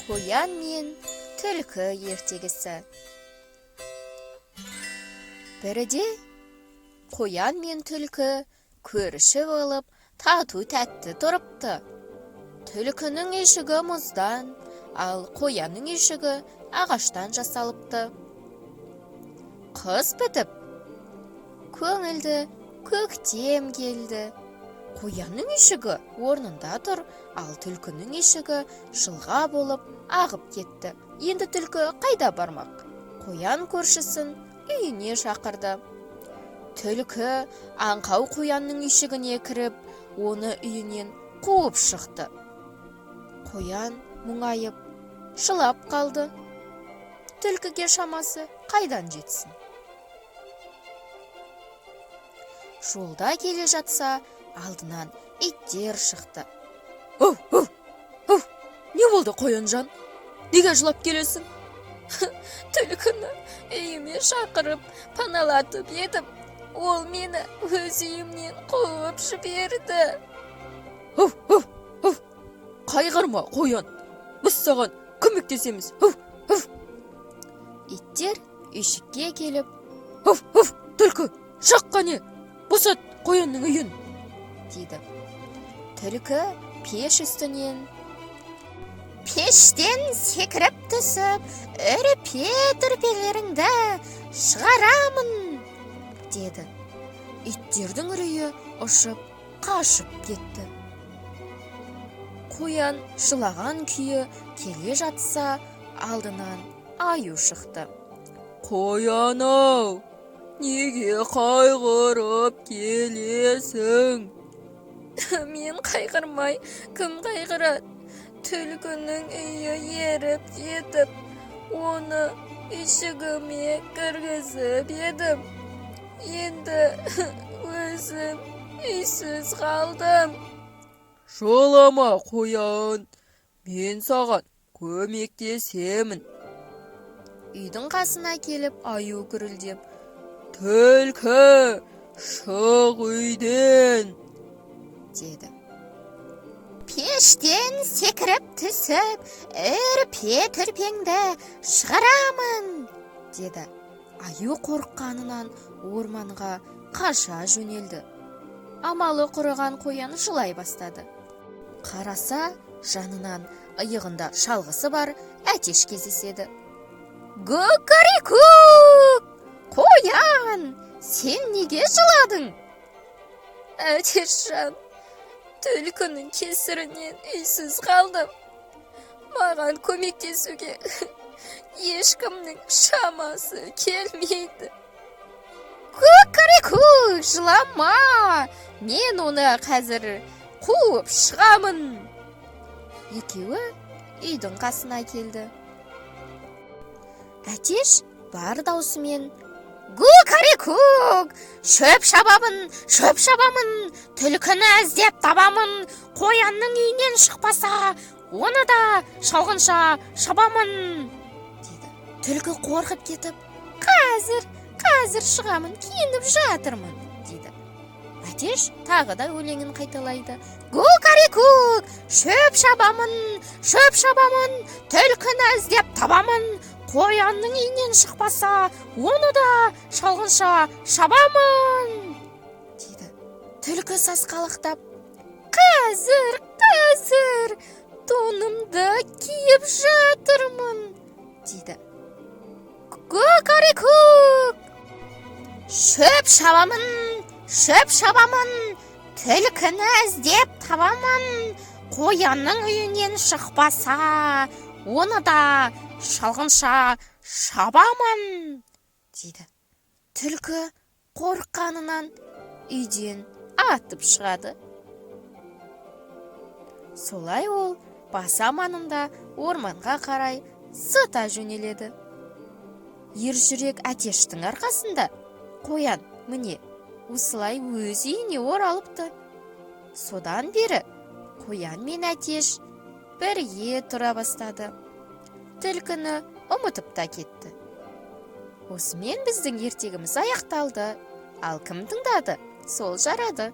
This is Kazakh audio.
Қоян мен түлкі ертегісі. Бірде қоян мен түлкі көрішіп алып тату-тәтті тұрыпты. Түлкінің ешігі мұздан, ал қоянның ешігі ағаштан жасалыпты. Қыс бітіп, көңілді көктем келді. Қоянның ешігі орнында тұр, ал түлкінің ешігі жылға болып ағып кетті. Енді түлкі қайда бармақ? Қоян көршісін үйіне шақырды. Түлкі аңқау қоянның ешігіне кіріп, оны үйінен қуып шықты. Қоян мұңайып, жылап қалды. Түлкіге шамасы қайдан жетсін? Жолда келе жатса, алдынан иттер шықты. Не болды, Қоянжан? Неге жылап келесің? Түлкіні үйіме шақырып, паналатып едім. Ол мені өз үйімнен қуып жіберді. Қайғырма, Қоян. Біз саған көмектесеміз. Иттер үйшікке келіп, Түлкі, шық қане. Босат Қоянның үйін, дейді. Түлкі пеш үстінен пештен секіріп түсіп, үрпе-түрпелеріңді шығарамын, деді. Иттердің үрейі ұшып, қашып кетті. Қоян жылаған күйі келе жатса, алдынан аю шықты. Қоян-ау, неге қайғырып келесің? Мен қайғырмай, кім қайғырады? Түлкінің үйі еріп кетіп, оны үйшігіме кіргізіп едім. Енді өзім үйсіз қалдым. Жылама, Қоян, мен саған көмектесемін. Үйдің қасына келіп, аю гүрілдеп, Түлкі, шық үйден, деді. Пештен секіріп түсіп, үрпе-түрпеңді шығарамын, деді. Аю қорыққанынан орманға қаша жөнелді. Амалы құрыған Қоян жылай бастады. Қараса, жанынан иығында шалғысы бар әтеш кездеседі. Күкірі-күк! Қоян, сен неге жыладың? Әтешжан, түлкінің кесірінен үйсіз қалдым. Маған көмектесуге ешкімнің шамасы келмейді. Күкірі-күк, жылама! Мен оны қазір қуып шығамын. Екеуі үйдің қасына келді. Әтеш бар даусымен, күкірі-күк, шөп шабамын, түлкіні іздеп табамын, Қоянның үйінен шықпаса, оны да шалғынша шабамын, деді. Түлкі қорқып кетіп, қазір шығамын, киініп жатырмын, деді. Әтеш тағы да өлеңін қайталайды. Күкірі-күк, шөп шабамын, түлкіні іздеп табамын, Қоянның үйінен шықпаса, оны да шалғынша шабамын, дейді. Түлкі сасқалақтап, қазір тонымды киіп жатырмын, дейді. Күкірі-күк, шөп шабамын, түлкіні іздеп табамын, Қоянның үйінен шықпаса, оны да шалғынша шабамын, дейді. Түлкі қорыққанынан үйден атып шығады. Солай ол баса маңында орманға қарай зыта жөнеледі. Ержүрек Әтештің арқасында Қоян міне осылай өз үйіне оралыпты. Содан бері Қоян мен Әтеш бірге тұра бастады. Түлкіні ұмытып та кетті. Осымен біздің ертегіміз аяқталды. Ал кім тыңдады? Сол жарады.